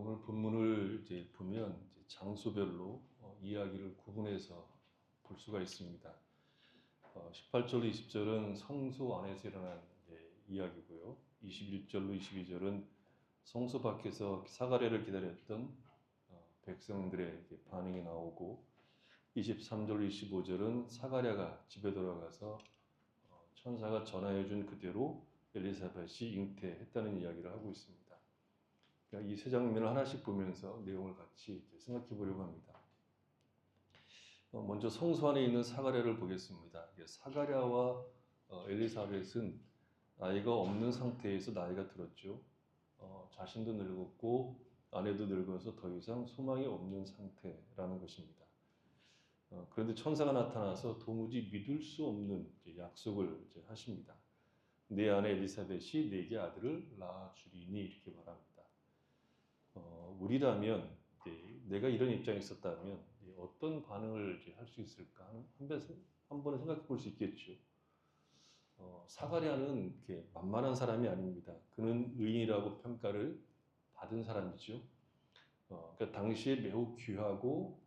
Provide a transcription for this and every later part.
오늘 본문을 이제 보면 이제 장소별로 이야기를 구분해서 볼 수가 있습니다. 18절로 20절은 성소 안에서 일어난 이야기고요. 21절로 22절은 성소 밖에서 사가랴를 기다렸던 백성들의 반응이 나오고 23절로 25절은 사가랴가 집에 돌아가서 천사가 전하여준 그대로 엘리사벳이 잉태했다는 이야기를 하고 있습니다. 이 세 장면을 하나씩 보면서 내용을 같이 생각해 보려고 합니다. 먼저 성소 안에 있는 사가랴를 보겠습니다. 사가랴와 엘리사벳은 나이가 없는 상태에서 나이가 들었죠. 자신도 늙었고 아내도 늙어서 더 이상 소망이 없는 상태라는 것입니다. 그런데 천사가 나타나서 도무지 믿을 수 없는 약속을 하십니다. 내 아내 엘리사벳이 내게 아들을 낳아주리니 이렇게 말합니다. 우리라면 내가 이런 입장에 있었다면 어떤 반응을 할 수 있을까 한 번은 생각해 볼 수 있겠죠. 사가랴는 만만한 사람이 아닙니다. 그는 의인이라고 평가를 받은 사람이죠. 그러니까 당시에 매우 귀하고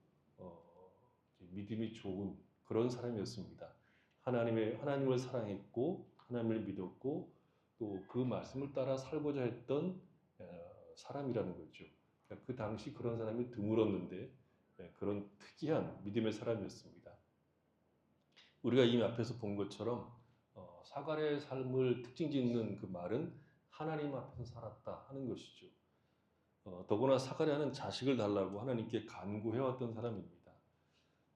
믿음이 좋은 그런 사람이었습니다. 하나님을 사랑했고 하나님을 믿었고 또 그 말씀을 따라 살고자 했던 사람이라는 거죠. 그러니까 그 당시 그런 사람이 드물었는데 그런 특이한 믿음의 사람이었습니다. 우리가 이미 앞에서 본 것처럼 사가랴의 삶을 특징 짓는 그 말은 하나님 앞에서 살았다 하는 것이죠. 더구나 사가랴는 자식을 달라고 하나님께 간구해왔던 사람입니다.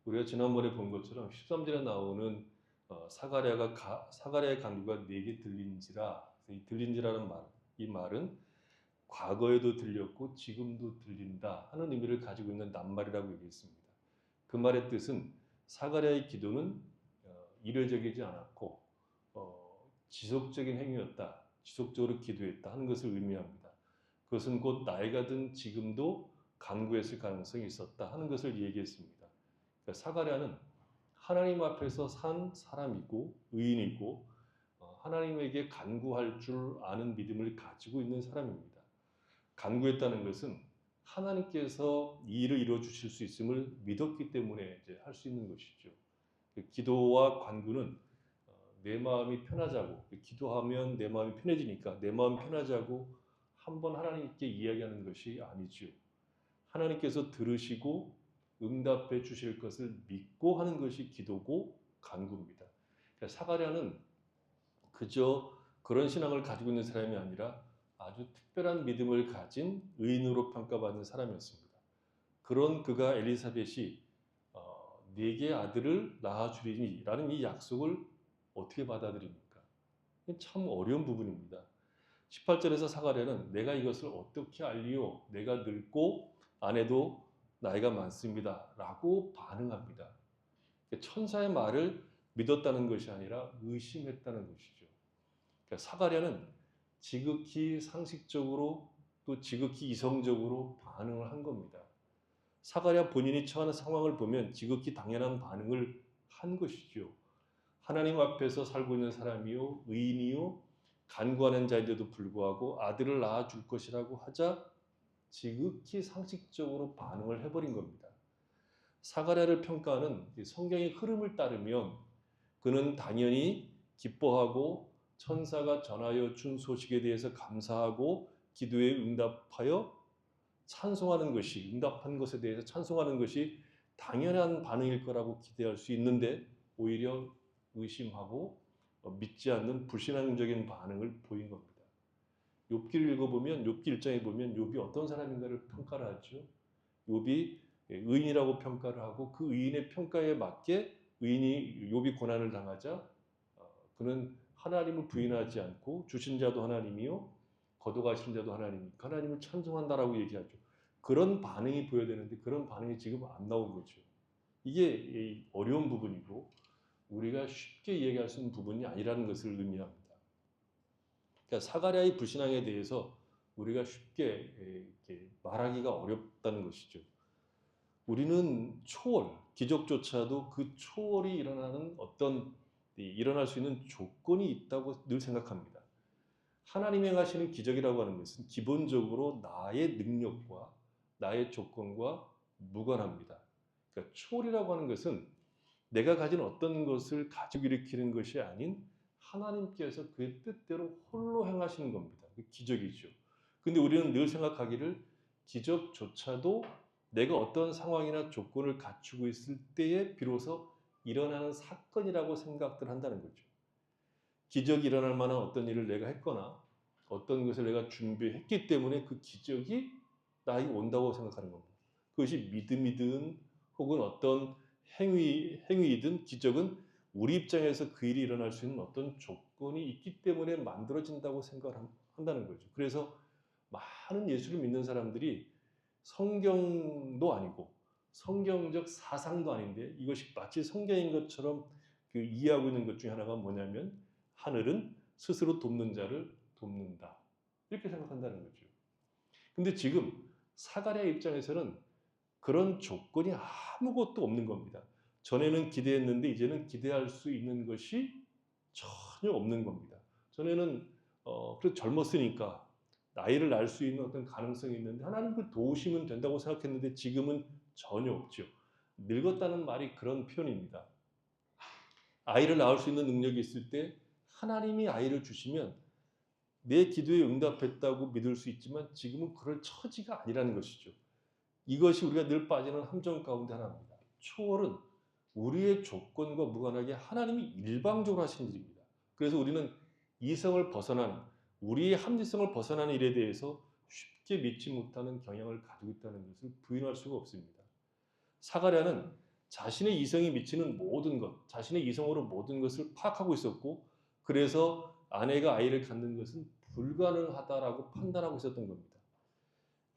우리가 지난번에 본 것처럼 13절에 나오는 사가랴의 간구가 내게 들린지라, 이 들린지라는 말, 이 말은 과거에도 들렸고 지금도 들린다 하는 의미를 가지고 있는 낱말이라고 얘기했습니다. 그 말의 뜻은 사가랴의 기도는 이례적이지 않았고 지속적인 행위였다, 지속적으로 기도했다 하는 것을 의미합니다. 그것은 곧 나이가 든 지금도 간구했을 가능성이 있었다 하는 것을 얘기했습니다. 그러니까 사가랴는 하나님 앞에서 산 사람이고 의인이고 하나님에게 간구할 줄 아는 믿음을 가지고 있는 사람입니다. 간구했다는 것은 하나님께서 이 일을 이루어 주실 수 있음을 믿었기 때문에 할 수 있는 것이죠. 기도와 간구는 내 마음이 편하자고, 기도하면 내 마음이 편해지니까 내 마음 편하자고 한번 하나님께 이야기하는 것이 아니죠. 하나님께서 들으시고 응답해 주실 것을 믿고 하는 것이 기도고 간구입니다. 그러니까 사가랴는 그저 그런 신앙을 가지고 있는 사람이 아니라 아주 특별한 믿음을 가진 의인으로 평가받는 사람이었습니다. 그런 그가 엘리사벳이 네게 아들을 낳아주리니 라는 이 약속을 어떻게 받아들입니까? 참 어려운 부분입니다. 18절에서 사가랴는 내가 이것을 어떻게 알리요? 내가 늙고 아내도 나이가 많습니다. 라고 반응합니다. 천사의 말을 믿었다는 것이 아니라 의심했다는 것이죠. 그러니까 사가랴는 지극히 상식적으로 또 지극히 이성적으로 반응을 한 겁니다. 사가랴 본인이 처하는 상황을 보면 지극히 당연한 반응을 한 것이죠. 하나님 앞에서 살고 있는 사람이요 의인이요 간구하는 자인데도 불구하고 아들을 낳아줄 것이라고 하자 지극히 상식적으로 반응을 해버린 겁니다. 사가랴를 평가하는 성경의 흐름을 따르면 그는 당연히 기뻐하고 천사가 전하여 준 소식에 대해서 감사하고 기도에 응답하여 찬송하는 것이, 응답한 것에 대해서 찬송하는 것이 당연한 반응일 거라고 기대할 수 있는데 오히려 의심하고 믿지 않는 불신앙적인 반응을 보인 겁니다. 욥기를 읽어보면 욥기 1장에 보면 욥이 어떤 사람인가를 평가를 하죠. 욥이 의인이라고 평가를 하고 그 의인의 평가에 맞게 욥이 고난을 당하자 그는 하나님을 부인하지 않고 주신 자도 하나님이요 거둬가신 자도 하나님이니까 하나님을 찬송한다라고 얘기하죠. 그런 반응이 보여야 되는데 그런 반응이 지금 안 나온 거죠. 이게 어려운 부분이고 우리가 쉽게 이야기할 수 있는 부분이 아니라는 것을 의미합니다. 그러니까 사가랴의 불신앙에 대해서 우리가 쉽게 말하기가 어렵다는 것이죠. 우리는 초월, 기적조차도 그 초월이 일어날 수 있는 조건이 있다고 늘 생각합니다. 하나님이 행하시는 기적이라고 하는 것은 기본적으로 나의 능력과 나의 조건과 무관합니다. 그러니까 초월이라고 하는 것은 내가 가진 어떤 것을 가지고 일으키는 것이 아닌 하나님께서 그의 뜻대로 홀로 행하시는 겁니다. 그 기적이죠. 근데 우리는 늘 생각하기를 기적조차도 내가 어떤 상황이나 조건을 갖추고 있을 때에 비로소 일어나는 사건이라고 생각들 한다는 거죠. 기적이 일어날 만한 어떤 일을 내가 했거나 어떤 것을 내가 준비했기 때문에 그 기적이 나에게 온다고 생각하는 겁니다. 그것이 믿음이든 혹은 어떤 행위이든 기적은 우리 입장에서 그 일이 일어날 수 있는 어떤 조건이 있기 때문에 만들어진다고 생각한다는 거죠. 그래서 많은 예수를 믿는 사람들이 성경도 아니고 성경적 사상도 아닌데 이것이 마치 성경인 것처럼 그 이해하고 있는 것 중에 하나가 뭐냐면 하늘은 스스로 돕는 자를 돕는다. 이렇게 생각한다는 거죠. 근데 지금 사가랴 입장에서는 그런 조건이 아무것도 없는 겁니다. 전에는 기대했는데 이제는 기대할 수 있는 것이 전혀 없는 겁니다. 전에는 그래도 젊었으니까 나이를 날 수 있는 어떤 가능성이 있는데 하나님 그 도우시면 된다고 생각했는데 지금은 전혀 없죠. 늙었다는 말이 그런 표현입니다. 아이를 낳을 수 있는 능력이 있을 때 하나님이 아이를 주시면 내 기도에 응답했다고 믿을 수 있지만 지금은 그럴 처지가 아니라는 것이죠. 이것이 우리가 늘 빠지는 함정 가운데 하나입니다. 초월은 우리의 조건과 무관하게 하나님이 일방적으로 하신 일입니다. 그래서 우리는 이성을 벗어난 우리의 합리성을 벗어나는 일에 대해서 쉽게 믿지 못하는 경향을 가지고 있다는 것을 부인할 수가 없습니다. 사가랴는 자신의 이성이 미치는 모든 것, 자신의 이성으로 모든 것을 파악하고 있었고 그래서 아내가 아이를 갖는 것은 불가능하다라고 판단하고 있었던 겁니다.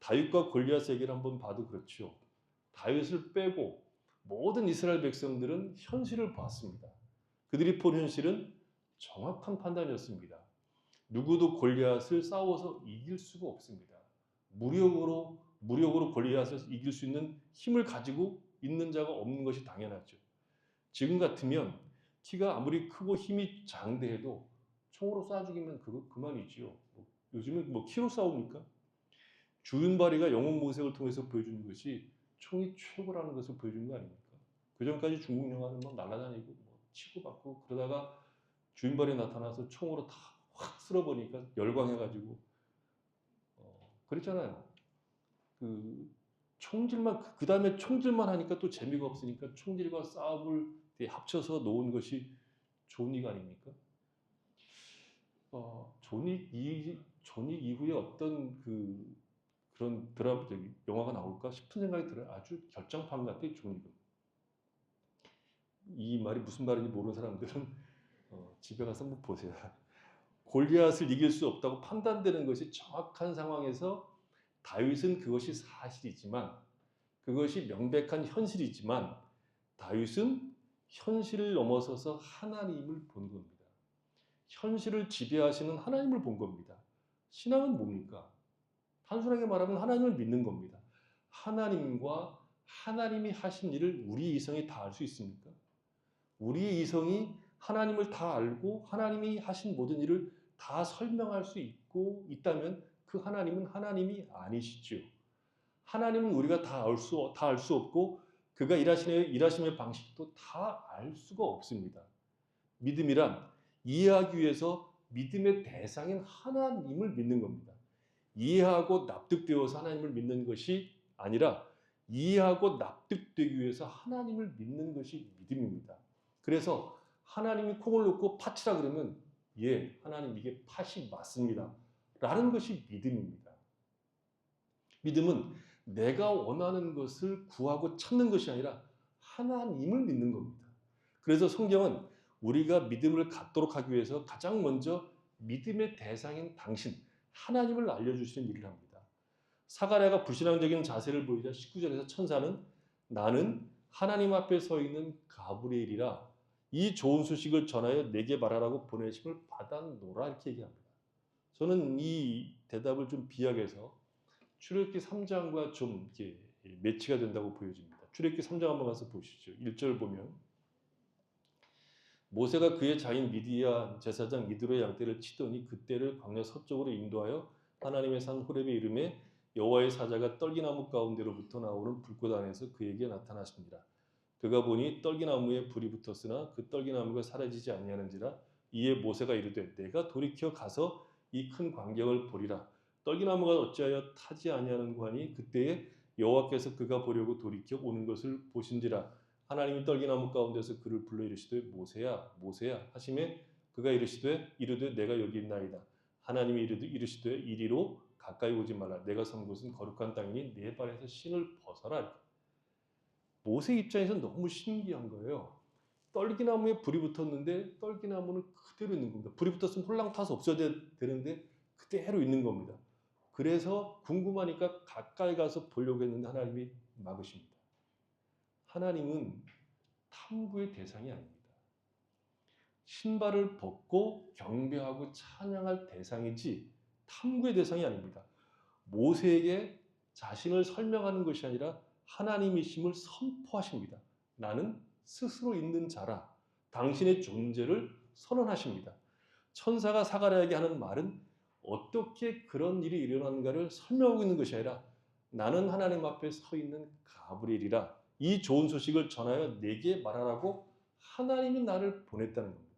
다윗과 골리앗 얘기를 한번 봐도 그렇죠. 다윗을 빼고 모든 이스라엘 백성들은 현실을 봤습니다. 그들이 본 현실은 정확한 판단이었습니다. 누구도 골리앗을 싸워서 이길 수가 없습니다. 무력으로 골리앗을 이길 수 있는 힘을 가지고 있는 자가 없는 것이 당연하죠. 지금 같으면 키가 아무리 크고 힘이 장대해도 총으로 쏴 죽이면 그만이지요. 요즘은 키로 싸웁니까? 주윤발이가 영웅 모색을 통해서 보여주는 것이 총이 최고라는 것을 보여주는 거 아닙니까? 그 전까지 중국 영화는 막 날아다니고 치고받고 그러다가 주윤발이 나타나서 총으로 다 확 쓸어버리니까 열광해가지고 그랬잖아요. 그 총질만 그 다음에 총질만 하니까 또 재미가 없으니까 총질과 싸움을 합쳐서 놓은 것이 존 윅 아닙니까? 존 윅 이후에 어떤 그런 영화가 나올까 싶은 생각이 들어요. 아주 결정판 같아요, 존 윅은. 이 말이 무슨 말인지 모르는 사람들은 집에 가서 한번 보세요. 골리앗을 이길 수 없다고 판단되는 것이 정확한 상황에서 다윗은 그것이 사실이지만 그것이 명백한 현실이지만 다윗은 현실을 넘어서서 하나님을 본 겁니다. 현실을 지배하시는 하나님을 본 겁니다. 신앙은 뭡니까? 단순하게 말하면 하나님을 믿는 겁니다. 하나님과 하나님이 하신 일을 우리 이성이 다 알 수 있습니까? 우리의 이성이 하나님을 다 알고 하나님이 하신 모든 일을 다 설명할 수 있다면 그 하나님은 하나님이 아니시죠. 하나님은 우리가 다 알 수 없고 그가 일하심의 방식도 다 알 수가 없습니다. 믿음이란 이해하기 위해서 믿음의 대상인 하나님을 믿는 겁니다. 이해하고 납득되어서 하나님을 믿는 것이 아니라 이해하고 납득되기 위해서 하나님을 믿는 것이 믿음입니다. 그래서 하나님이 콩을 넣고 팥이라 그러면 예, 하나님 이게 팥이 맞습니다. 라는 것이 믿음입니다. 믿음은 내가 원하는 것을 구하고 찾는 것이 아니라 하나님을 믿는 겁니다. 그래서 성경은 우리가 믿음을 갖도록 하기 위해서 가장 먼저 믿음의 대상인 당신, 하나님을 알려주시는 일을 합니다. 사가랴가 불신앙적인 자세를 보이자 19절에서 천사는 나는 하나님 앞에 서 있는 가브리엘이라 이 좋은 소식을 전하여 내게 말하라고 보내심을 받았노라 이렇게 얘기합니다. 저는 이 대답을 좀 비약해서 출애굽기 3장과 좀 이렇게 매치가 된다고 보여집니다. 출애굽기 3장 한번 가서 보시죠. 1절 보면 모세가 그의 자인 미디안 제사장 이드로의 양떼를 치더니 그떼를 광야 서쪽으로 인도하여 하나님의 산 호렙에 이르매 여호와의 사자가 떨기나무 가운데로부터 나오는 불꽃 안에서 그에게 나타나십니다. 그가 보니 떨기나무에 불이 붙었으나 그 떨기나무가 사라지지 아니하는지라. 이에 모세가 이르되 내가 돌이켜 가서 이 큰 광경을 보리라. 떨기나무가 어찌하여 타지 아니하는고 하니 그때에 여호와께서 그가 보려고 돌이켜 오는 것을 보신지라. 하나님이 떨기나무 가운데서 그를 불러 이르시되 모세야 모세야 하시매 그가 이르되 내가 여기 있나이다. 하나님이 이르시되 이리로 가까이 오지 말라. 내가 선 곳은 거룩한 땅이니 네 발에서 신을 벗어라. 모세 입장에서는 너무 신기한 거예요. 떨기나무에 불이 붙었는데 떨기나무는 그대로 있는 겁니다. 불이 붙었으면 홀랑 타서 없어져야 되는데 그대로 있는 겁니다. 그래서 궁금하니까 가까이 가서 보려고 했는데 하나님이 막으십니다. 하나님은 탐구의 대상이 아닙니다. 신발을 벗고 경배하고 찬양할 대상이지 탐구의 대상이 아닙니다. 모세에게 자신을 설명하는 것이 아니라 하나님이심을 선포하십니다. 나는 스스로 있는 자라. 당신의 존재를 선언하십니다. 천사가 사가랴에게 하는 말은 어떻게 그런 일이 일어나는가를 설명하고 있는 것이 아니라 나는 하나님 앞에 서 있는 가브리엘이라. 이 좋은 소식을 전하여 내게 말하라고 하나님이 나를 보냈다는 겁니다.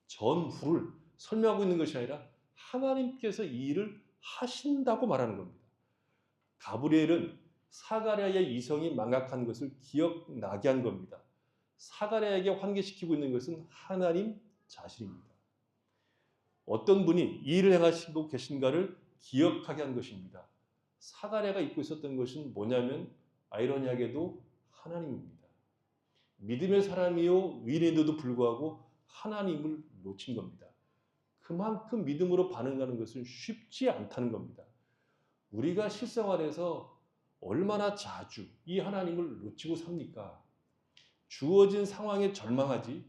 전후를 설명하고 있는 것이 아니라 하나님께서 이 일을 하신다고 말하는 겁니다. 가브리엘은 사가랴의 이성이 망각한 것을 기억나게 한 겁니다. 사가랴에게 환기시키고 있는 것은 하나님 자신입니다. 어떤 분이 이 일을 행하시고 계신가를 기억하게 한 것입니다. 사가랴가 잊고 있었던 것은 뭐냐면 아이러니하게도 하나님입니다. 믿음의 사람이요 의인인데도 불구하고 하나님을 놓친 겁니다. 그만큼 믿음으로 반응하는 것은 쉽지 않다는 겁니다. 우리가 실생활에서 얼마나 자주 이 하나님을 놓치고 삽니까? 주어진 상황에 절망하지,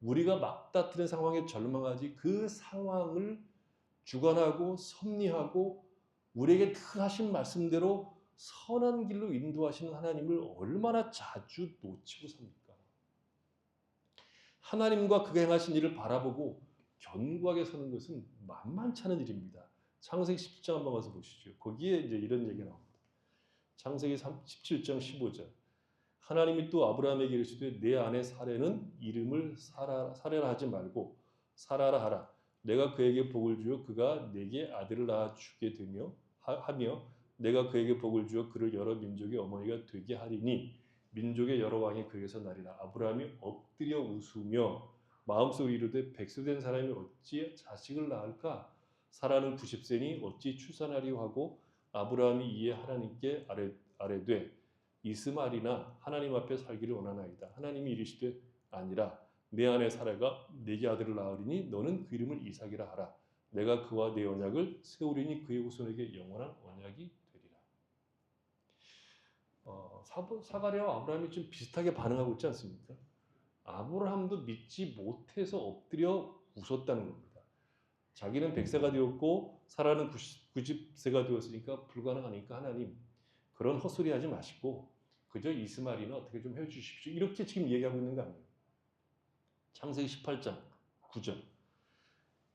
우리가 막다트는 상황에 절망하지, 그 상황을 주관하고 섭리하고 우리에게 늘 하신 말씀대로 선한 길로 인도하시는 하나님을 얼마나 자주 놓치고 삽니까? 하나님과 그가 행하신 일을 바라보고 견고하게 서는 것은 만만치 않은 일입니다. 창세기 17장 한번 가서 보시죠. 거기에 이제 이런 얘기가 나옵니다. 창세기 17장 15절. 하나님이 또 아브라함에게 이르시되 내 아내 사레는 이름을 사레라 하지 말고 사라라 하라. 내가 그에게 복을 주어 그가 내게 아들을 낳아 주게 하며 내가 그에게 복을 주어 그를 여러 민족의 어머니가 되게 하리니 민족의 여러 왕이 그에게서 나리라. 아브라함이 엎드려 웃으며 마음속으로 이르되 백수된 사람이 어찌 자식을 낳을까? 사라는 90세니 어찌 출산하리요 하고 아브라함이 이에 하나님께 아뢰되 이스마엘이나 하나님 앞에 살기를 원하나이다. 하나님이 이르시되 아니라 내 아내 사라가 내게 아들을 낳으리니 너는 그 이름을 이삭이라 하라. 내가 그와 내 언약을 세우리니 그의 후손에게 영원한 언약이 되리라. 사가랴와 아브라함이 좀 비슷하게 반응하고 있지 않습니까? 아브라함도 믿지 못해서 엎드려 웃었다는 겁니다. 자기는 100세가 되었고 사라는 90세가 되었으니까 불가능하니까 하나님 그런 헛소리 하지 마시고 그저 이스마엘이나 어떻게 좀 해주십시오. 이렇게 지금 얘기하고 있는 거 아니에요. 창세기 18장 9절.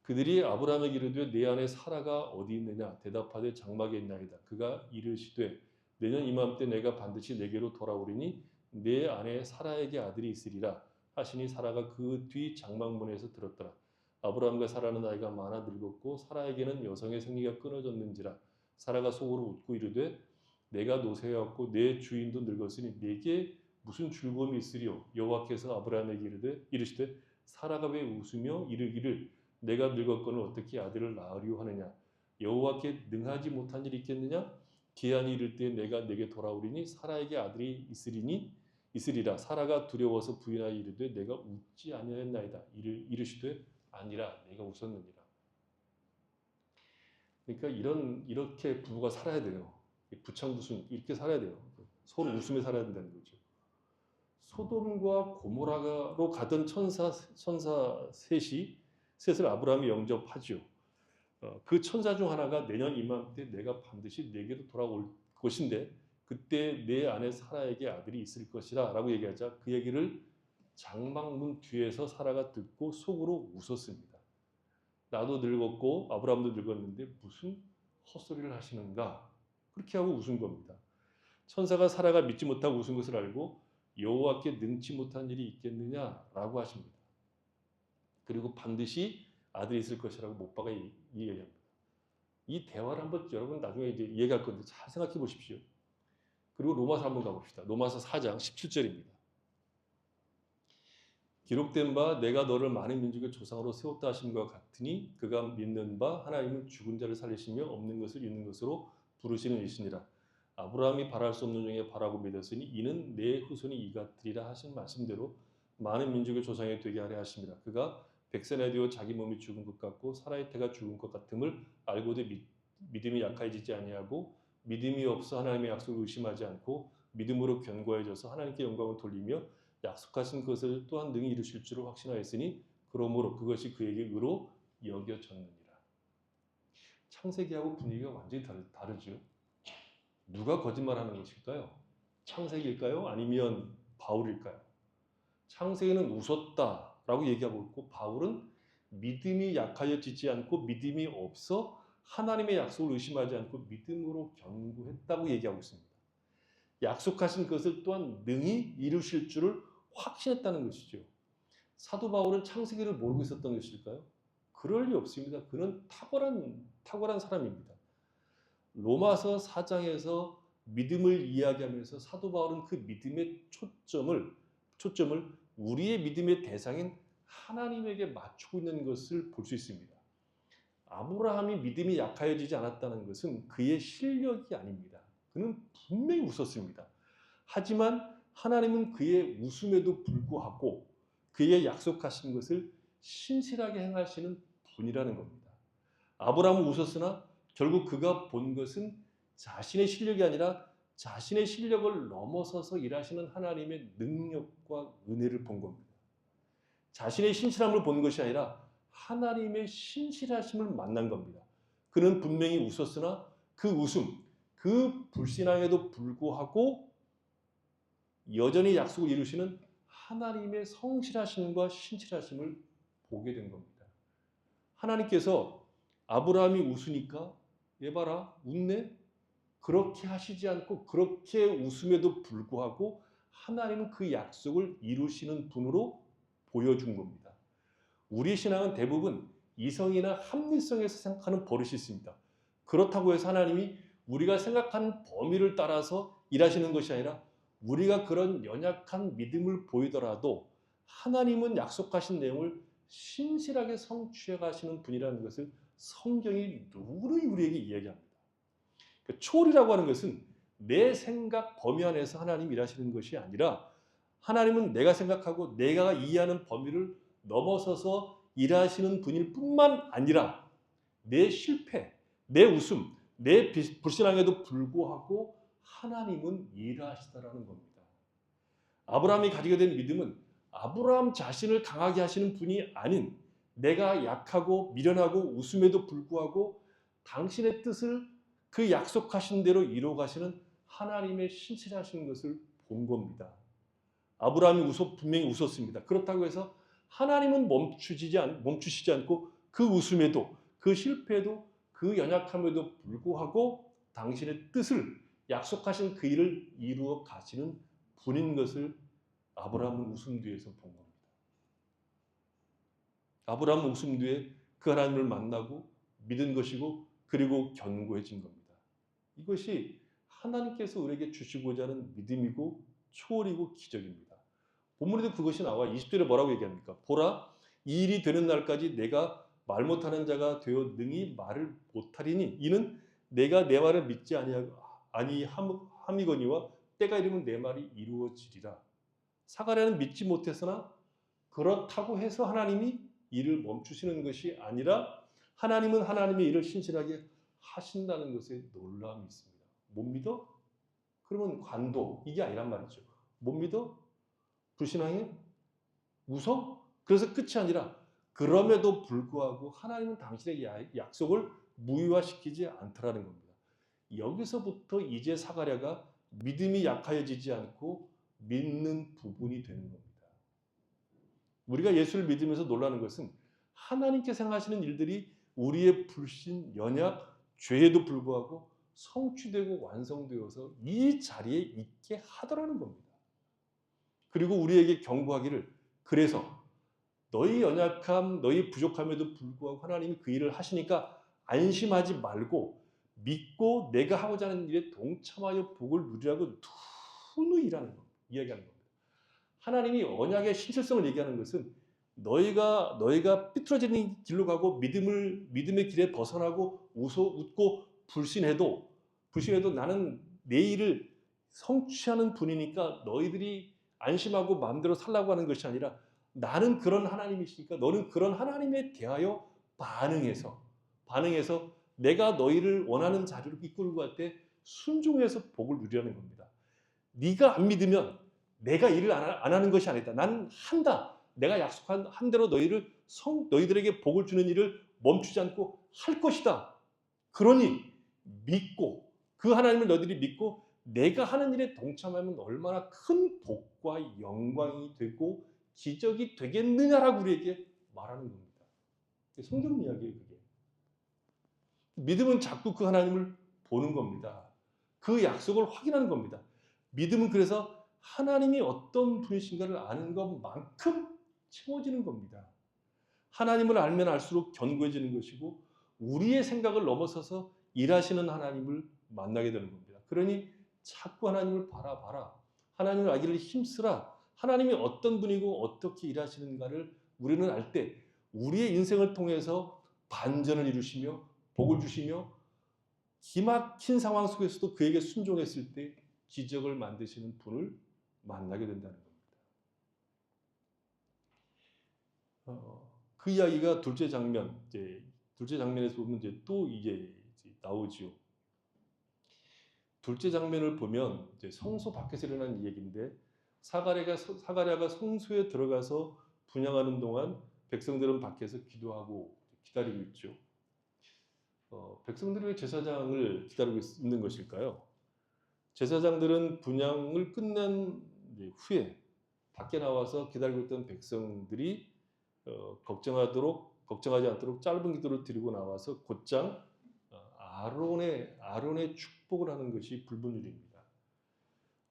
그들이 아브라함에게 이르되 내 아내 사라가 어디 있느냐? 대답하되 장막에 있나이다. 그가 이르시되 내년 이맘때 내가 반드시 내게로 돌아오리니 내 아내 사라에게 아들이 있으리라 하시니 사라가 그 뒤 장막문에서 들었더라. 아브라함과 사라는 나이가 많아 늙었고 사라에게는 여성의 생리가 끊어졌는지라. 사라가 속으로 웃고 이르되 내가 노쇠하였고 내 주인도 늙었으니 내게 무슨 즐거움이 있으리요? 여호와께서 아브라함에게 이르시되 사라가 왜 웃으며 이르기를 내가 늙었거늘 어떻게 아들을 낳으리요 하느냐? 여호와께 능하지 못한 일이 있겠느냐? 기한이 이를 때 내가 내게 돌아오리니 사라에게 아들이 있으리라. 사라가 두려워서 부인하여 이르되 내가 웃지 아니하였나이다. 이르시되 아니라 내가 웃었느니라. 그러니까 이렇게 부부가 살아야 돼요. 부창부순 이렇게 살아야 돼요. 서로 웃으며 살아야 된다는 거죠. 소돔과 고모라로 가던 천사 셋을 아브라함이 영접하죠. 그 천사 중 하나가 내년 이맘때 내가 반드시 내게로 돌아올 것인데 그때 내 아내 사라에게 아들이 있을 것이라 라고 얘기하자 그 얘기를 장막문 뒤에서 사라가 듣고 속으로 웃었습니다. 나도 늙었고 아브라함도 늙었는데 무슨 헛소리를 하시는가? 그렇게 하고 웃은 겁니다. 천사가 사라가 믿지 못하고 웃은 것을 알고 여호와께 능치 못한 일이 있겠느냐라고 하십니다. 그리고 반드시 아들이 있을 것이라고 못 박아 이야기합니다. 이 대화를 한번 여러분 나중에 이제 이해할 건데 잘 생각해 보십시오. 그리고 로마서 한번 가봅시다. 로마서 4장 17절입니다. 기록된 바 내가 너를 많은 민족의 조상으로 세웠다 하심과 같으니 그가 믿는 바 하나님은 죽은 자를 살리시며 없는 것을 있는 것으로 부르시는 이시니라. 아브라함이 바랄 수 없는 중에 바라고 믿었으니 이는 내 후손이 이같으리라 하신 말씀대로 많은 민족의 조상이 되게 하려 하심이라. 그가 백세나 되어 자기 몸이 죽은 것 같고 사라의 태가 죽은 것 같음을 알고도 믿음이 약해지지 아니하고 믿음이 없어 하나님의 약속을 의심하지 않고 믿음으로 견고해져서 하나님께 영광을 돌리며 약속하신 것을 또한 능히 이루실 줄을 확신하였으니 그러므로 그것이 그에게 의로 여겨졌느니라. 창세기하고 분위기가 완전히 다르죠. 누가 거짓말하는 것일까요? 창세기일까요? 아니면 바울일까요? 창세기는 웃었다라고 얘기하고 있고 바울은 믿음이 약하여지지 않고 믿음이 없어 하나님의 약속을 의심하지 않고 믿음으로 견고했다고 얘기하고 있습니다. 약속하신 것을 또한 능히 이루실 줄을 확신했다는 것이죠. 사도 바울은 창세기를 모르고 있었던 것일까요? 그럴 리 없습니다. 그는 탁월한 사람입니다. 로마서 4장에서 믿음을 이야기하면서 사도 바울은 그 믿음의 초점을 우리의 믿음의 대상인 하나님에게 맞추고 있는 것을 볼 수 있습니다. 아브라함이 믿음이 약하여지지 않았다는 것은 그의 실력이 아닙니다. 그는 분명히 웃었습니다. 하지만 하나님은 그의 웃음에도 불구하고 그의 약속하신 것을 신실하게 행하시는 분이라는 겁니다. 아브라함은 웃었으나 결국 그가 본 것은 자신의 실력이 아니라 자신의 실력을 넘어서서 일하시는 하나님의 능력과 은혜를 본 겁니다. 자신의 신실함을 본 것이 아니라 하나님의 신실하심을 만난 겁니다. 그는 분명히 웃었으나 그 웃음, 그 불신앙에도 불구하고 여전히 약속을 이루시는 하나님의 성실하심과 신실하심을 보게 된 겁니다. 하나님께서 아브라함이 웃으니까 얘 봐라 웃네? 그렇게 하시지 않고 그렇게 웃음에도 불구하고 하나님은 그 약속을 이루시는 분으로 보여준 겁니다. 우리 신앙은 대부분 이성이나 합리성에서 생각하는 버릇이 있습니다. 그렇다고 해서 하나님이 우리가 생각하는 범위를 따라서 일하시는 것이 아니라 우리가 그런 연약한 믿음을 보이더라도 하나님은 약속하신 내용을 신실하게 성취해 가시는 분이라는 것을 성경이 누구를 우리에게 이야기합니다. 초월이라고 하는 것은 내 생각 범위 안에서 하나님이 일하시는 것이 아니라 하나님은 내가 생각하고 내가 이해하는 범위를 넘어서서 일하시는 분일 뿐만 아니라 내 실패, 내 웃음, 내 불신앙에도 불구하고 하나님은 일하시다라는 겁니다. 아브라함이 가지게 된 믿음은 아브라함 자신을 강하게 하시는 분이 아닌 내가 약하고 미련하고 웃음에도 불구하고 당신의 뜻을 그 약속하신 대로 이루어 가시는 하나님의 신실하신 것을 본 겁니다. 아브라함이 분명히 웃었습니다. 그렇다고 해서 하나님은 멈추시지 않고 그 웃음에도 그 실패에도 그 연약함에도 불구하고 당신의 뜻을 약속하신 그 일을 이루어 가시는 분인 것을 아브라함은 웃음 뒤에서 본 겁니다. 아브라함은 웃음 뒤에 그 하나님을 만나고 믿은 것이고 그리고 견고해진 겁니다. 이것이 하나님께서 우리에게 주시고자 하는 믿음이고 초월이고 기적입니다. 본문에도 그것이 나와 20절에 뭐라고 얘기합니까? 보라, 이 일이 되는 날까지 내가 말 못하는 자가 되어 능히 말을 못하리니 이는 내가 내 말을 믿지 아니함이거니와 때가 이르면 내 말이 이루어지리라. 사가랴는 믿지 못했으나 그렇다고 해서 하나님이 일을 멈추시는 것이 아니라 하나님은 하나님의 일을 신실하게 하신다는 것에 놀라움이 있습니다. 못 믿어? 그러면 관도 이게 아니란 말이죠. 못 믿어? 불신앙해? 웃어? 그래서 끝이 아니라 그럼에도 불구하고 하나님은 당신의 약속을 무효화시키지 않더라는 겁니다. 여기서부터 이제 사가랴가 믿음이 약해지지 않고 믿는 부분이 되는 겁니다. 우리가 예수를 믿으면서 놀라는 것은 하나님께서 행하시는 일들이 우리의 불신, 연약, 죄에도 불구하고 성취되고 완성되어서 이 자리에 있게 하더라는 겁니다. 그리고 우리에게 경고하기를, 그래서 너희 연약함, 너희 부족함에도 불구하고 하나님이 그 일을 하시니까 안심하지 말고 믿고 내가 하고자 하는 일에 동참하여 복을 누리라고 누누이 이야기하는 겁니다. 하나님이 언약의 신실성을 얘기하는 것은 너희가 삐뚤어지는 길로 가고 믿음의 길에 벗어나고 웃고 불신해도 나는 내 일을 성취하는 분이니까 너희들이 안심하고 마음대로 살라고 하는 것이 아니라 나는 그런 하나님이시니까 너는 그런 하나님에 대하여 반응해서 내가 너희를 원하는 자리로 이끌고 갈 때 순종해서 복을 누리라는 겁니다. 네가 안 믿으면 내가 일을 안 하는 것이 아니다. 나는 한다. 내가 약속한 대로 너희들에게 복을 주는 일을 멈추지 않고 할 것이다. 그러니 믿고 그 하나님을 너희들이 믿고 내가 하는 일에 동참하면 얼마나 큰 복과 영광이 되고 기적이 되겠느냐라고 우리에게 말하는 겁니다. 성경 이야기예요, 그게. 믿음은 자꾸 그 하나님을 보는 겁니다. 그 약속을 확인하는 겁니다. 믿음은 그래서 하나님이 어떤 분이신가를 아는 것만큼 채워지는 겁니다. 하나님을 알면 알수록 견고해지는 것이고 우리의 생각을 넘어서서 일하시는 하나님을 만나게 되는 겁니다. 그러니 자꾸 하나님을 바라봐라. 하나님을 알기를 힘쓰라. 하나님이 어떤 분이고 어떻게 일하시는가를 우리는 알 때 우리의 인생을 통해서 반전을 이루시며 복을 주시며 기막힌 상황 속에서도 그에게 순종했을 때 기적을 만드시는 분을 만나게 된다는 겁니다. 그 이야기가 둘째 장면에서 보면 또 나오지요. 둘째 장면을 보면 성소 밖에서 일어난 얘기인데 사가랴가 성소에 들어가서 분향하는 동안 백성들은 밖에서 기도하고 기다리고 있죠. 백성들이 왜 제사장을 기다리고 있는 것일까요? 제사장들은 분향을 끝낸 후에 밖에 나와서 기다리고 있던 백성들이 걱정하지 않도록 짧은 기도를 드리고 나와서 곧장 아론의 축복을 하는 것이 불분율입니다.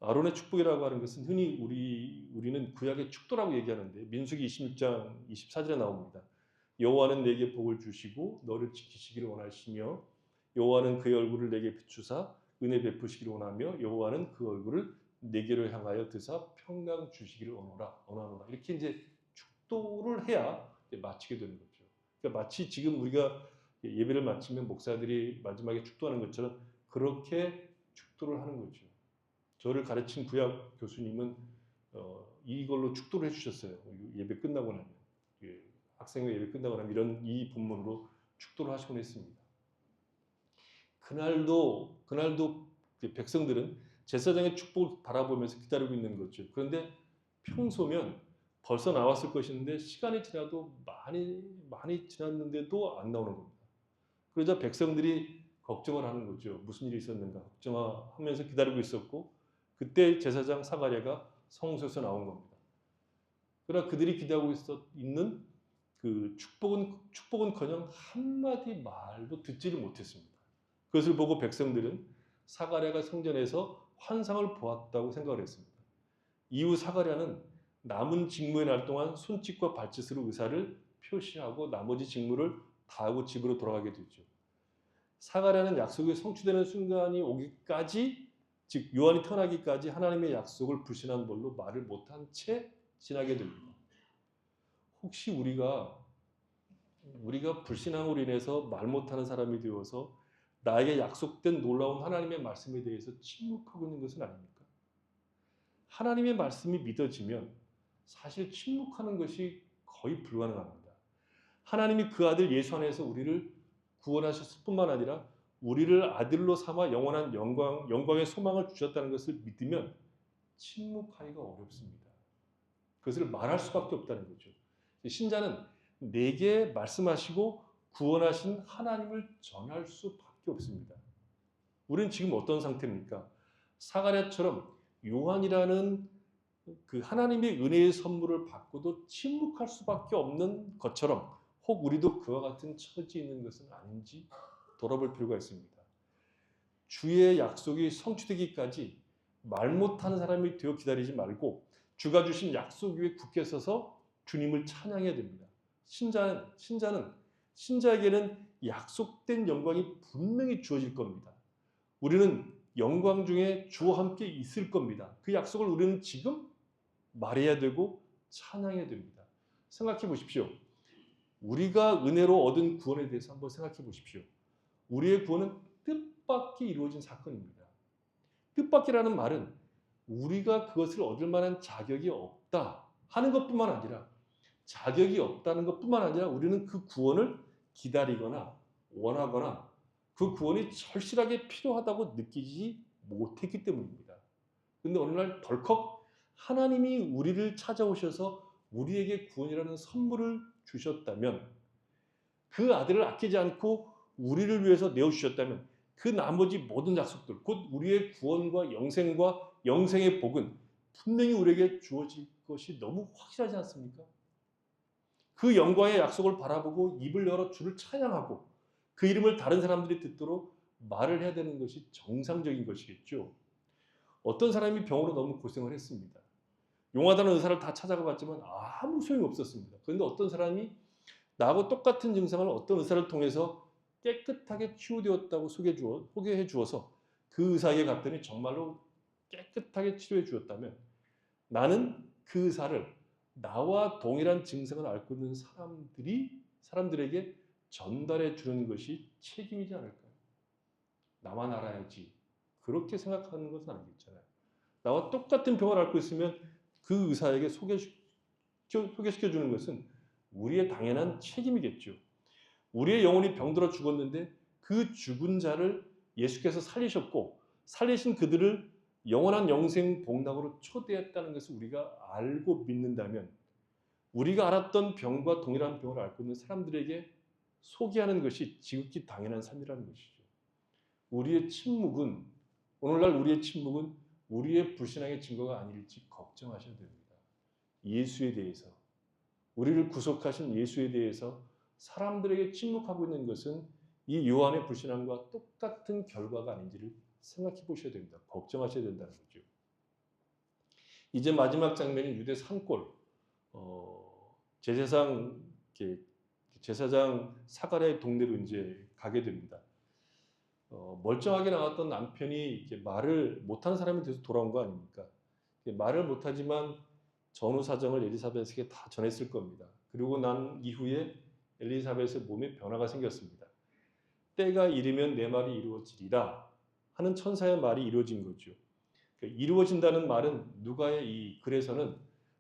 아론의 축복이라고 하는 것은 흔히 우리는 구약의 축도라고 얘기하는데 민수기 26장 24절에 나옵니다. 여호와는 내게 복을 주시고 너를 지키시기를 원하시며 여호와는 그의 얼굴을 내게 비추사 은혜 베푸시기를 원하며 여호와는 그 얼굴을 내게로 향하여 드사 평강 주시기를 원하노라. 이렇게 축도를 해야 마치게 되는 거죠. 그러니까 마치 지금 우리가 예배를 마치면 목사들이 마지막에 축도하는 것처럼 그렇게 축도를 하는 거죠. 저를 가르친 구약 교수님은 이걸로 축도를 해주셨어요. 예배 끝나고 나면 학생회 예배 끝나고 나면 이 본문으로 축도를 하시곤 했습니다. 그날도 백성들은 제사장의 축복을 바라보면서 기다리고 있는 거죠. 그런데 평소면 벌써 나왔을 것인데 시간이 지나도 많이 지났는데도 안 나오는 겁니다. 그러자 백성들이 걱정을 하는 거죠. 무슨 일이 있었는가 걱정하면서 기다리고 있었고 그때 제사장 사가랴가 성소에서 나온 겁니다. 그러나 그들이 기다리고 있는 그 축복은커녕 한마디 말도 듣지를 못했습니다. 그것을 보고 백성들은 사가랴가 성전에서 환상을 보았다고 생각을 했습니다. 이후 사가랴는 남은 직무의 날 동안 손짓과 발짓으로 의사를 표시하고 나머지 직무를 다 하고 집으로 돌아가게 되죠. 사가랴는 약속이 성취되는 순간이 오기까지, 즉 요한이 태어나기까지 하나님의 약속을 불신한 걸로 말을 못한 채 지나게 됩니다. 혹시 우리가 불신함으로 인해서 말 못하는 사람이 되어서 나에게 약속된 놀라운 하나님의 말씀에 대해서 침묵하고 있는 것은 아닙니까? 하나님의 말씀이 믿어지면 사실 침묵하는 것이 거의 불가능합니다. 하나님이 그 아들 예수 안에서 우리를 구원하셨을 뿐만 아니라 우리를 아들로 삼아 영원한 영광의 소망을 주셨다는 것을 믿으면 침묵하기가 어렵습니다. 그것을 말할 수밖에 없다는 거죠. 신자는 내게 말씀하시고 구원하신 하나님을 전할 수밖에 없습니다. 우리는 지금 어떤 상태입니까? 사가랴처럼 요한이라는 그 하나님의 은혜의 선물을 받고도 침묵할 수밖에 없는 것처럼 혹 우리도 그와 같은 처지에 있는 것은 아닌지 돌아볼 필요가 있습니다. 주의 약속이 성취되기까지 말 못하는 사람이 되어 기다리지 말고 주가 주신 약속 위에 굳게 서서 주님을 찬양해야 됩니다. 신자에게는 약속된 영광이 분명히 주어질 겁니다. 우리는 영광 중에 주와 함께 있을 겁니다. 그 약속을 우리는 지금 말해야 되고 찬양해야 됩니다. 생각해 보십시오. 우리가 은혜로 얻은 구원에 대해서 한번 생각해 보십시오. 우리의 구원은 뜻밖의 이루어진 사건입니다. 뜻밖이라는 말은 우리가 그것을 얻을 만한 자격이 없다 하는 것뿐만 아니라 자격이 없다는 것뿐만 아니라 우리는 그 구원을 기다리거나 원하거나 그 구원이 절실하게 필요하다고 느끼지 못했기 때문입니다. 그런데 어느 날 덜컥 하나님이 우리를 찾아오셔서 우리에게 구원이라는 선물을 주셨다면 그 아들을 아끼지 않고 우리를 위해서 내어주셨다면 그 나머지 모든 약속들 곧 우리의 구원과 영생의 복은 분명히 우리에게 주어질 것이 너무 확실하지 않습니까? 그 영광의 약속을 바라보고 입을 열어 주를 찬양하고 그 이름을 다른 사람들이 듣도록 말을 해야 되는 것이 정상적인 것이겠죠. 어떤 사람이 병으로 너무 고생을 했습니다. 용하다는 의사를 다 찾아가 봤지만 아무 소용이 없었습니다. 그런데 어떤 사람이 나하고 똑같은 증상을 어떤 의사를 통해서 깨끗하게 치유되었다고 소개해 주어서 그 의사에게 갔더니 정말로 깨끗하게 치료해 주었다면 나는 그 의사를 나와 동일한 증상을 앓고 있는 사람들에게 전달해 주는 것이 책임이지 않을까요? 나만 알아야지. 그렇게 생각하는 것은 아니겠잖아요. 나와 똑같은 병을 앓고 있으면 그 의사에게 소개시켜 주는 것은 우리의 당연한 책임이겠죠. 우리의 영혼이 병들어 죽었는데 그 죽은 자를 예수께서 살리셨고 살리신 그들을 영원한 영생 복락으로 초대했다는 것을 우리가 알고 믿는다면 우리가 알았던 병과 동일한 병을 앓고 있는 사람들에게 소개하는 것이 지극히 당연한 삶이라는 것이죠. 오늘날 우리의 침묵은 우리의 불신앙의 증거가 아닐지 걱정하셔야 됩니다. 예수에 대해서 우리를 구속하신 예수에 대해서 사람들에게 침묵하고 있는 것은 이 요한의 불신앙과 똑같은 결과가 아닌지를 생각해 보셔야 됩니다. 걱정하셔야 된다는 거죠. 이제 마지막 장면인 유대 산골 제사장 사가랴의 동네로 이제 가게 됩니다. 멀쩡하게 나왔던 남편이 말을 못하는 사람이 돼서 돌아온 거 아닙니까? 말을 못하지만 전후 사정을 엘리사벳에게 다 전했을 겁니다. 그리고 난 이후에 엘리사벳의 몸에 변화가 생겼습니다. 때가 이르면 내 말이 이루어지리라 하는 천사의 말이 이루어진 거죠. 이루어진다는 말은 누가의 이 글에서는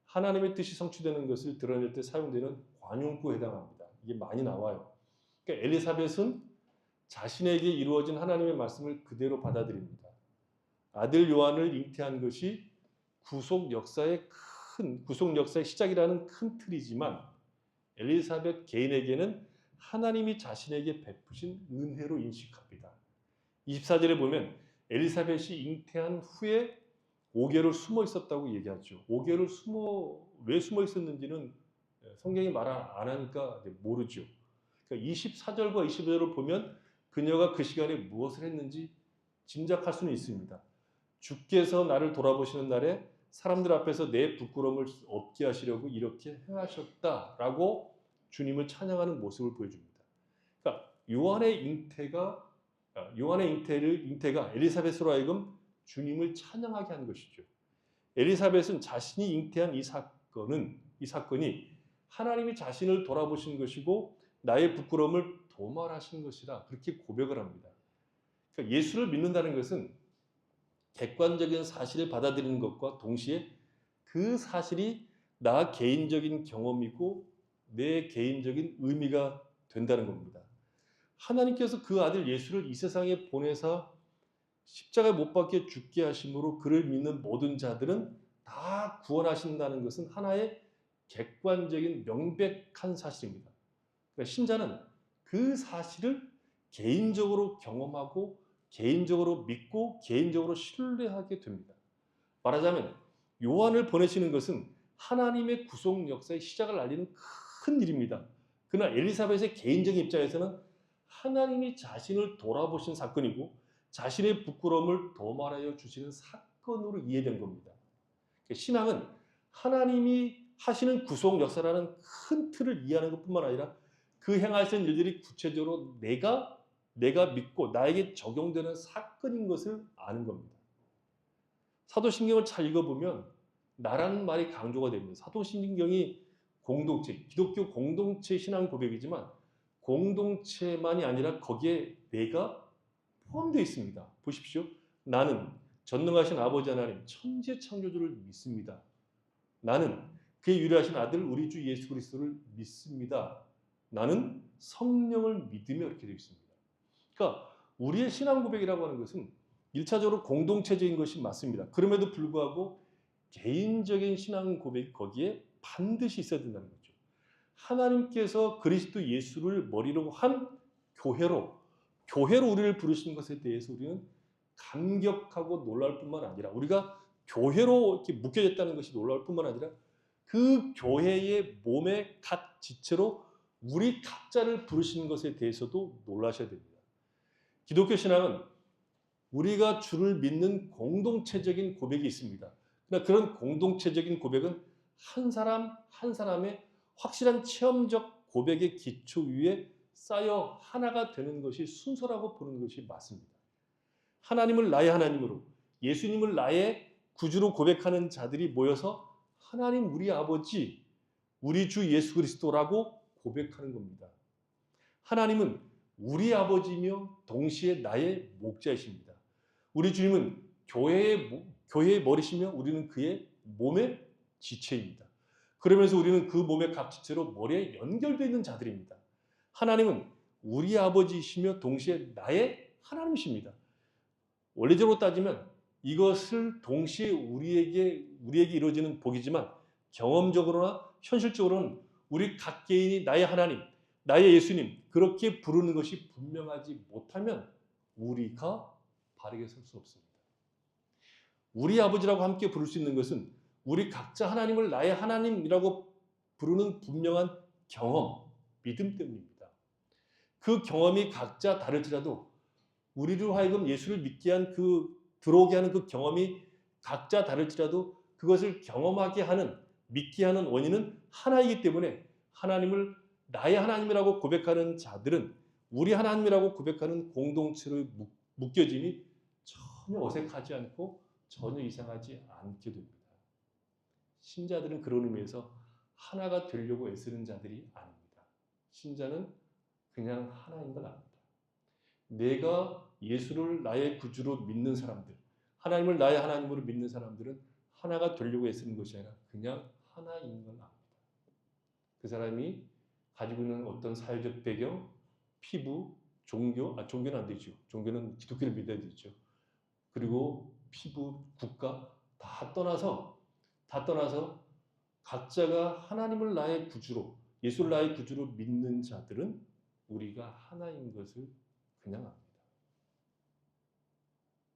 하나님의 뜻이 성취되는 것을 드러낼 때 사용되는 관용구에 해당합니다. 이게 많이 나와요. 그러니까 엘리사벳은 자신에게 이루어진 하나님의 말씀을 그대로 받아들입니다. 아들 요한을 잉태한 것이 구속 역사의 시작이라는 큰 틀이지만 엘리사벳 개인에게는 하나님이 자신에게 베푸신 은혜로 인식합니다. 24절에 보면 엘리사벳이 잉태한 후에 5개월 숨어 있었다고 얘기하죠. 5개월 왜 숨어 있었는지는 성경이 말 안 하니까 모르죠. 그러니까 24절과 25절을 보면 그녀가 그 시간에 무엇을 했는지 짐작할 수는 있습니다. 주께서 나를 돌아보시는 날에 사람들 앞에서 내 부끄러움을 없게 하시려고 이렇게 행하셨다라고 주님을 찬양하는 모습을 보여줍니다. 그러니까 요한의 잉태가 엘리사벳으로 하여금 주님을 찬양하게 한 것이죠. 엘리사벳은 자신이 잉태한 이 사건이 하나님이 자신을 돌아보신 것이고 나의 부끄러움을 도말하신 것이라 그렇게 고백을 합니다. 그러니까 예수를 믿는다는 것은 객관적인 사실을 받아들이는 것과 동시에 그 사실이 나 개인적인 경험이고 내 개인적인 의미가 된다는 겁니다. 하나님께서 그 아들 예수를 이 세상에 보내사 십자가에 못 박혀 죽게 하심으로 그를 믿는 모든 자들은 다 구원하신다는 것은 하나의 객관적인 명백한 사실입니다. 그러니까 신자는 그 사실을 개인적으로 경험하고 개인적으로 믿고 개인적으로 신뢰하게 됩니다. 말하자면 요한을 보내시는 것은 하나님의 구속 역사의 시작을 알리는 큰 일입니다. 그러나 엘리사벳의 개인적인 입장에서는 하나님이 자신을 돌아보신 사건이고 자신의 부끄러움을 도말하여 주시는 사건으로 이해된 겁니다. 신앙은 하나님이 하시는 구속 역사라는 큰 틀을 이해하는 것뿐만 아니라 그 행하신 일들이 구체적으로 내가 믿고 나에게 적용되는 사건인 것을 아는 겁니다. 사도신경을 잘 읽어보면 나라는 말이 강조가 됩니다. 사도신경이 공동체, 기독교 공동체 신앙 고백이지만 공동체만이 아니라 거기에 내가 포함되어 있습니다. 보십시오. 나는 전능하신 아버지 하나님 천지 창조주를 믿습니다. 나는 그의 유일하신 아들 우리 주 예수 그리스도를 믿습니다. 나는 성령을 믿으며 이렇게 되어 있습니다. 그러니까 우리의 신앙 고백이라고 하는 것은 1차적으로 공동체적인 것이 맞습니다. 그럼에도 불구하고 개인적인 신앙 고백이 거기에 반드시 있어야 된다는 거죠. 하나님께서 그리스도 예수를 머리로 한 교회로 우리를 부르신 것에 대해서 우리는 감격하고 놀랄 뿐만 아니라 우리가 교회로 이렇게 묶여졌다는 것이 놀라울 뿐만 아니라 그 교회의 몸의 각 지체로 우리 각자를 부르신 것에 대해서도 놀라셔야 됩니다. 기독교 신앙은 우리가 주를 믿는 공동체적인 고백이 있습니다. 그러나 그런 공동체적인 고백은 한 사람 한 사람의 확실한 체험적 고백의 기초 위에 쌓여 하나가 되는 것이 순서라고 보는 것이 맞습니다. 하나님을 나의 하나님으로, 예수님을 나의 구주로 고백하는 자들이 모여서 하나님 우리 아버지, 우리 주 예수 그리스도라고 고백하는 겁니다. 하나님은 우리 아버지며 동시에 나의 목자이십니다. 우리 주님은 교회의 머리시며 우리는 그의 몸의 지체입니다. 그러면서 우리는 그 몸의 각 지체로 머리에 연결되어 있는 자들입니다. 하나님은 우리 아버지이시며 동시에 나의 하나님이십니다. 원리적으로 따지면 이것을 동시에 우리에게 이루어지는 복이지만 경험적으로나 현실적으로는 우리 각 개인이 나의 하나님, 나의 예수님 그렇게 부르는 것이 분명하지 못하면 우리가 바르게 설 수 없습니다. 우리 아버지라고 함께 부를 수 있는 것은 우리 각자 하나님을 나의 하나님이라고 부르는 분명한 경험, 믿음 때문입니다. 그 경험이 각자 다를지라도 우리로 하여금 예수를 믿게 한 들어오게 하는 그 경험이 각자 다를지라도 그것을 경험하게 하는, 믿게 하는 원인은 하나이기 때문에 하나님을 나의 하나님이라고 고백하는 자들은 우리 하나님이라고 고백하는 공동체로 묶여짐이 전혀 어색하지 않고 전혀 이상하지 않게 됩니다. 신자들은 그런 의미에서 하나가 되려고 애쓰는 자들이 아닙니다. 신자는 그냥 하나인 걸 압니다. 내가 예수를 나의 구주로 믿는 사람들, 하나님을 나의 하나님으로 믿는 사람들은 하나가 되려고 애쓰는 것이 아니라 그냥 하나인 걸 압니다. 그 사람이 가지고 있는 어떤 사회적 배경, 피부, 종교는 안 되죠. 종교는 기독교를 믿어야 되죠. 그리고 피부, 국가 다 떠나서 각자가 하나님을 나의 구주로, 예수를 나의 구주로 믿는 자들은 우리가 하나인 것을 그냥 압니다.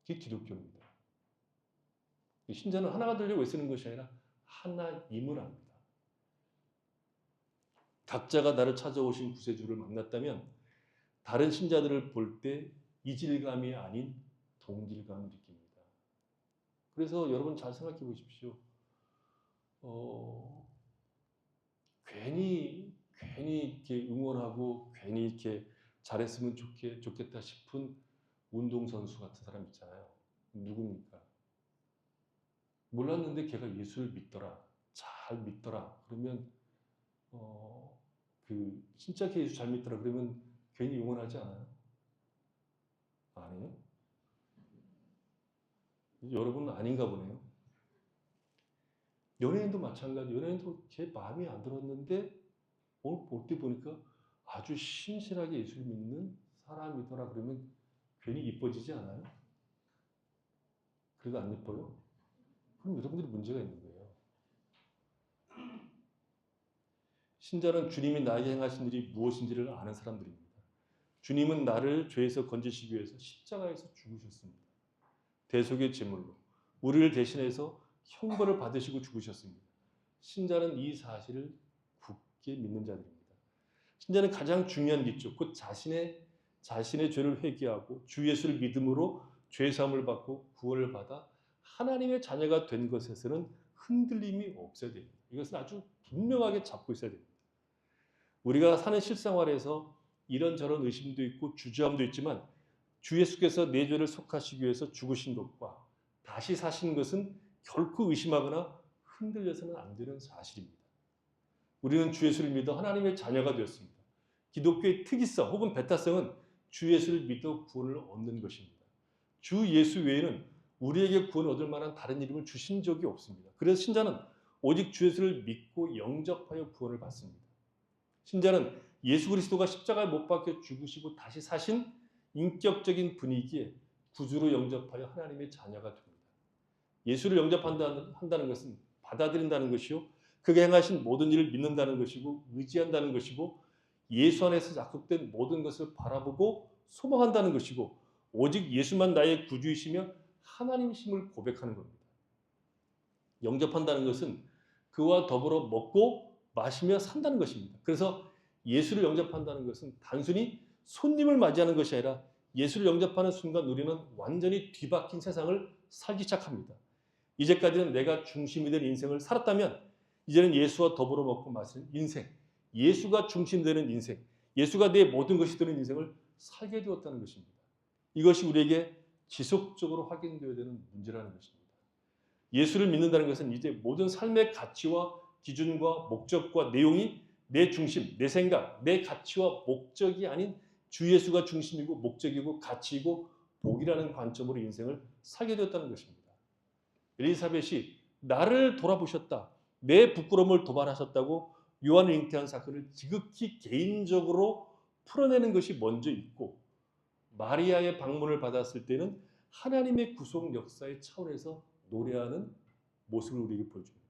그게 기독교입니다. 신자는 하나가 되려고 애쓰는 것이 아니라 하나임을 압니다. 각자가 나를 찾아오신 구세주를 만났다면 다른 신자들을 볼 때 이질감이 아닌 동질감을 느낍니다. 그래서 여러분 잘 생각해 보십시오. 괜히 이렇게 응원하고 괜히 이렇게 잘했으면 좋겠다 싶은 운동선수 같은 사람 있잖아요. 누굽니까? 몰랐는데 걔가 예수를 믿더라. 잘 믿더라. 그러면 진짜 걔 예수 잘 믿더라. 그러면 괜히 응원하지 않아요? 아니에요? 여러분은 아닌가 보네요. 연예인도 마찬가지. 연예인도 걔 마음에 안 들었는데 오늘 볼 때 보니까 아주 신실하게 예수를 믿는 사람이더라. 그러면 괜히 이뻐지지 않아요? 그래도 안 예뻐요? 그럼 여러분들이 문제가 있는 거예요. 신자는 주님이 나에게 행하신 일이 무엇인지를 아는 사람들입니다. 주님은 나를 죄에서 건지시기 위해서 십자가에서 죽으셨습니다. 대속의 제물로 우리를 대신해서 형벌을 받으시고 죽으셨습니다. 신자는 이 사실을 굳게 믿는 자들입니다. 신자는 가장 중요한 기초, 곧 자신의 죄를 회개하고 주 예수를 믿음으로 죄 사함을 받고 구원을 받아 하나님의 자녀가 된 것에서는 흔들림이 없어야 됩니다. 이것은 아주 분명하게 잡고 있어야 됩니다. 우리가 사는 실생활에서 이런저런 의심도 있고 주저함도 있지만 주 예수께서 내 죄를 속하시기 위해서 죽으신 것과 다시 사신 것은 결코 의심하거나 흔들려서는 안 되는 사실입니다. 우리는 주 예수를 믿어 하나님의 자녀가 되었습니다. 기독교의 특이성 혹은 배타성은 주 예수를 믿어 구원을 얻는 것입니다. 주 예수 외에는 우리에게 구원을 얻을 만한 다른 이름을 주신 적이 없습니다. 그래서 신자는 오직 주 예수를 믿고 영접하여 구원을 받습니다. 신자는 예수 그리스도가 십자가에 못 박혀 죽으시고 다시 사신 인격적인 분위기에 구주로 영접하여 하나님의 자녀가 됩니다. 예수를 영접한다는 것은 받아들인다는 것이요, 그가 행하신 모든 일을 믿는다는 것이고 의지한다는 것이고 예수 안에서 약속된 모든 것을 바라보고 소망한다는 것이고 오직 예수만 나의 구주이시며 하나님이심을 고백하는 겁니다. 영접한다는 것은 그와 더불어 먹고 마시며 산다는 것입니다. 그래서 예수를 영접한다는 것은 단순히 손님을 맞이하는 것이 아니라 예수를 영접하는 순간 우리는 완전히 뒤바뀐 세상을 살기 시작합니다. 이제까지는 내가 중심이 된 인생을 살았다면 이제는 예수와 더불어 먹고 마시는 인생, 예수가 중심되는 인생, 예수가 내 모든 것이 되는 인생을 살게 되었다는 것입니다. 이것이 우리에게 지속적으로 확인되어야 되는 문제라는 것입니다. 예수를 믿는다는 것은 이제 모든 삶의 가치와 기준과 목적과 내용이 내 중심, 내 생각, 내 가치와 목적이 아닌 주 예수가 중심이고 목적이고 가치이고 복이라는 관점으로 인생을 살게 되었다는 것입니다. 엘리사벳이 나를 돌아보셨다, 내 부끄러움을 도발하셨다고 요한을 잉태한 사건을 지극히 개인적으로 풀어내는 것이 먼저 있고 마리아의 방문을 받았을 때는 하나님의 구속 역사의 차원에서 노래하는 모습을 우리에게 보여줍니다.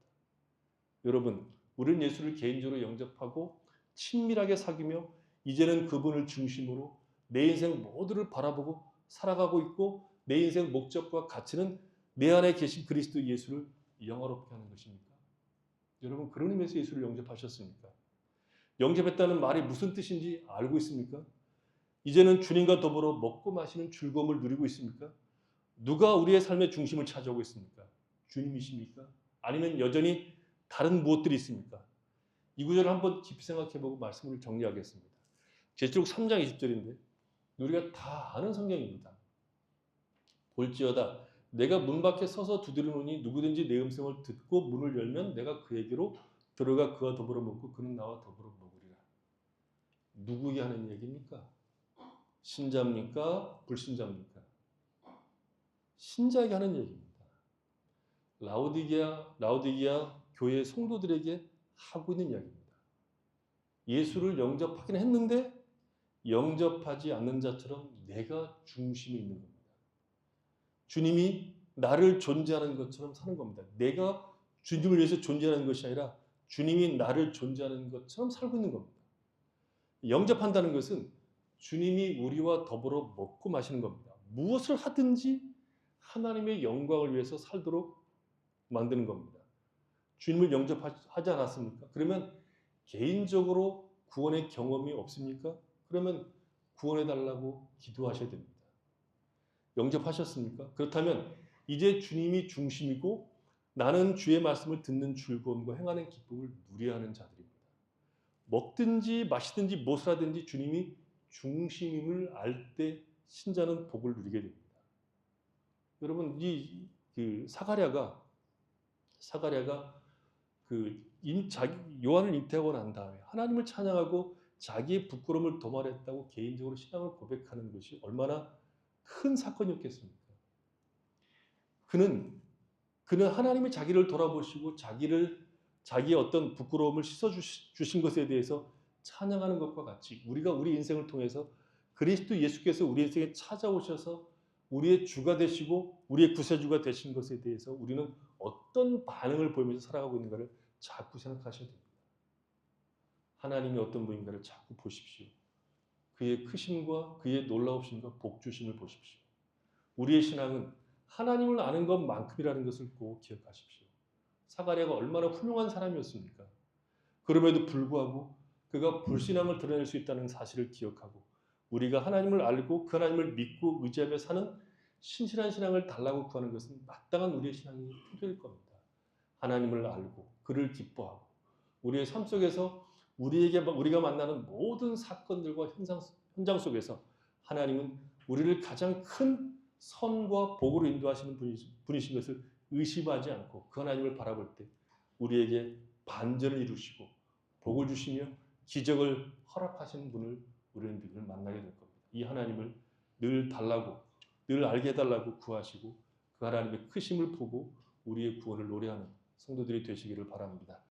여러분, 우리는 예수를 개인적으로 영접하고 친밀하게 사귀며 이제는 그분을 중심으로 내 인생 모두를 바라보고 살아가고 있고 내 인생 목적과 가치는 내 안에 계신 그리스도 예수를 영화롭게 하는 것입니까? 여러분, 그런 의미에서 예수를 영접하셨습니까? 영접했다는 말이 무슨 뜻인지 알고 있습니까? 이제는 주님과 더불어 먹고 마시는 즐거움을 누리고 있습니까? 누가 우리의 삶의 중심을 차지하고 있습니까? 주님이십니까? 아니면 여전히 다른 무엇들이 있습니까? 이 구절을 한번 깊이 생각해보고 말씀을 정리하겠습니다. 제시록 3장 20절인데 우리가 다 아는 성경입니다. 볼지어다 내가 문 밖에 서서 두드리노니 누구든지 내 음성을 듣고 문을 열면 내가 그에게로 들어가 그와 더불어 먹고 그는 나와 더불어 먹으리라. 누구에게 하는 얘기입니까? 신자입니까? 불신자입니까? 신자에게 하는 얘기입니다. 라오디게아 교회 성도들에게 하고 있는 이야기입니다. 예수를 영접하긴 했는데 영접하지 않는 자처럼 내가 중심에 있는 겁니다. 주님이 나를 존재하는 것처럼 사는 겁니다. 내가 주님을 위해서 존재하는 것이 아니라 주님이 나를 존재하는 것처럼 살고 있는 겁니다. 영접한다는 것은 주님이 우리와 더불어 먹고 마시는 겁니다. 무엇을 하든지 하나님의 영광을 위해서 살도록 만드는 겁니다. 주님을 영접하지 않았습니까? 그러면 개인적으로 구원의 경험이 없습니까? 그러면 구원해달라고 기도하셔야 됩니다. 영접하셨습니까? 그렇다면 이제 주님이 중심이고 나는 주의 말씀을 듣는 즐거움과 행하는 기쁨을 누려야 하는 자들입니다. 먹든지 마시든지 무엇을 하든지 주님이 중심임을 알 때 신자는 복을 누리게 됩니다. 여러분, 사가랴가 요한을 잉태하고 난 다음에 하나님을 찬양하고 자기의 부끄러움을 도말했다고 개인적으로 신앙을 고백하는 것이 얼마나 큰 사건이었겠습니까? 그는 하나님이 자기를 돌아보시고 자기의 어떤 부끄러움을 씻어주신 것에 대해서 찬양하는 것과 같이 우리가 우리 인생을 통해서 그리스도 예수께서 우리 인생에 찾아오셔서 우리의 주가 되시고 우리의 구세주가 되신 것에 대해서 우리는 어떤 반응을 보이면서 살아가고 있는가를 자꾸 생각하셔야 됩니다. 하나님이 어떤 분인가를 자꾸 보십시오. 그의 크심과 그의 놀라우심과 복주심을 보십시오. 우리의 신앙은 하나님을 아는 것만큼이라는 것을 꼭 기억하십시오. 사가랴가 얼마나 훌륭한 사람이었습니까? 그럼에도 불구하고 그가 불신앙을 드러낼 수 있다는 사실을 기억하고 우리가 하나님을 알고 그 하나님을 믿고 의지하며 사는 신실한 신앙을 달라고 구하는 것은 마땅한 우리의 신앙이 필요할 겁니다. 하나님을 알고 그를 기뻐하고 우리의 삶 속에서 우리가 만나는 모든 사건들과 현장 속에서 하나님은 우리를 가장 큰 선과 복으로 인도하시는 분이신 것을 의심하지 않고 그 하나님을 바라볼 때 우리에게 반전을 이루시고 복을 주시며 기적을 허락하시는 분을 우리는 늘 만나게 될 겁니다. 이 하나님을 늘 달라고 늘 알게 해달라고 구하시고 그 하나님의 크심을 보고 우리의 구원을 노래하는 성도들이 되시기를 바랍니다.